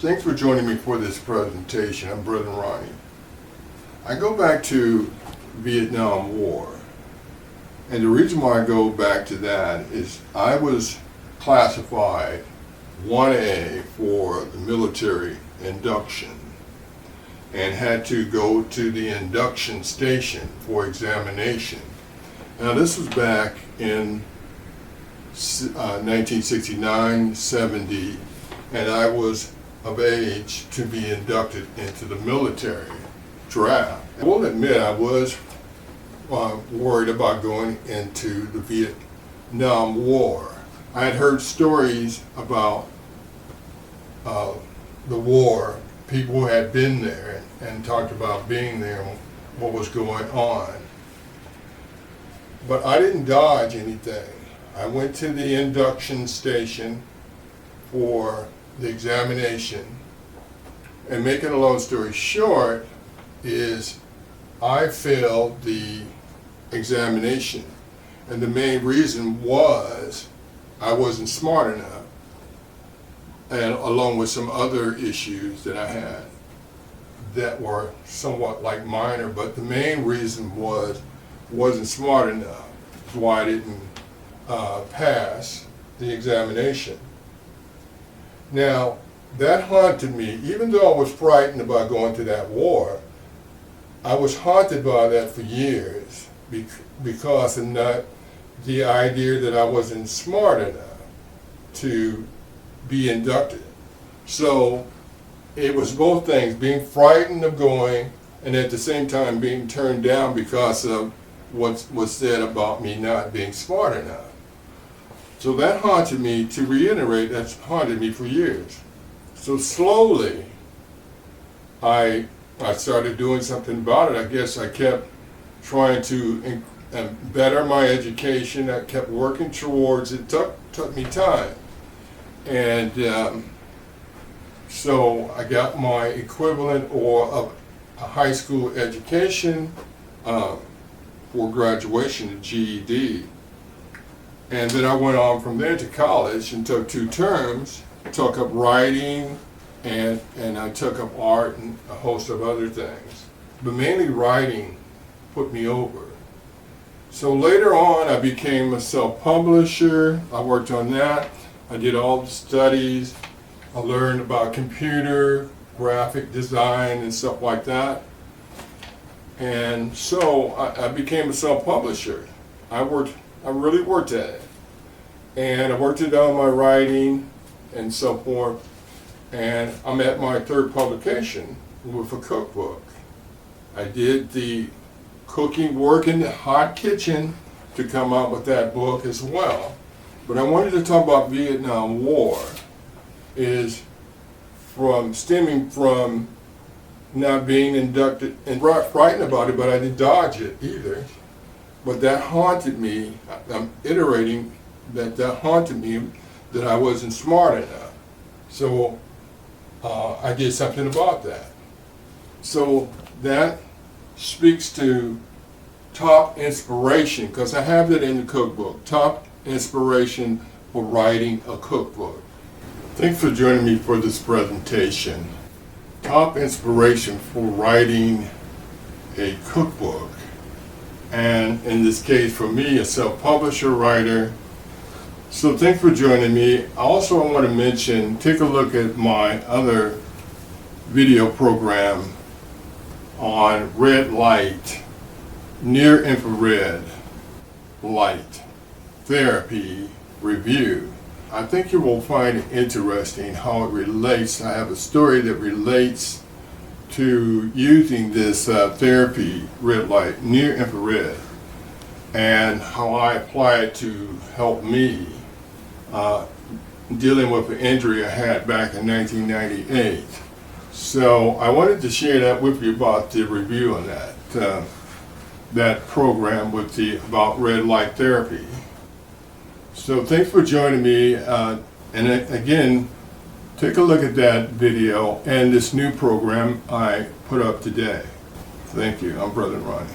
Thanks for joining me for this presentation. I'm Brother Ronnie. I go back to Vietnam War. And the reason why I go back to that is I was classified 1A for the military induction and had to go to the induction station for examination. Now this was back in 1969, 70, and I was of age to be inducted into the military draft. I will admit I was worried about going into the Vietnam War. I had heard stories about the war, people who had been there and talked about being there and what was going on. But I didn't dodge anything. I went to the induction station for the examination, and making a long story short is I failed the examination, and the main reason was I wasn't smart enough, and along with some other issues that I had that were somewhat like minor, but the main reason was wasn't smart enough. That's why I didn't pass the examination. Now, that haunted me. Even though I was frightened about going to that war, I was haunted by that for years because of not the idea that I wasn't smart enough to be inducted. So it was both things, being frightened of going and at the same time being turned down because of what was said about me not being smart enough. So that haunted me, to reiterate, that's haunted me for years. So slowly, I started doing something about it. I guess I kept trying to better my education. I kept working towards it. Took me time. And so I got my equivalent of a high school education for graduation, a GED. And then I went on from there to college and took 2 terms, took up writing, and I took up art and a host of other things. But mainly writing put me over. So later on I became a self-publisher. I worked on that. I did all the studies. I learned about computer, graphic design and stuff like that. And so I became a self-publisher. I really worked at it. And I worked it on my writing and so forth. And I'm at my 3rd publication with a cookbook. I did the cooking work in the hot kitchen to come out with that book as well. But I wanted to talk about Vietnam War is stemming from not being inducted and frightened about it, but I didn't dodge it either. But that haunted me. I'm iterating that haunted me, that I wasn't smart enough. So I did something about that. So that speaks to top inspiration, because I have it in the cookbook, top inspiration for writing a cookbook. Thanks for joining me for this presentation. Top inspiration for writing a cookbook. And in this case, for me, a self-publisher writer. So thanks for joining me. I also want to mention, take a look at my other video program on red light, near infrared light therapy review. I think you will find it interesting how it relates. I have a story that relates to using this therapy, red light, near infrared, and how I apply it to help me dealing with an injury I had back in 1998. So I wanted to share that with you about the review on that program with about red light therapy. So thanks for joining me, and again, take a look at that video and this new program I put up today. Thank you. I'm Brother Ronnie.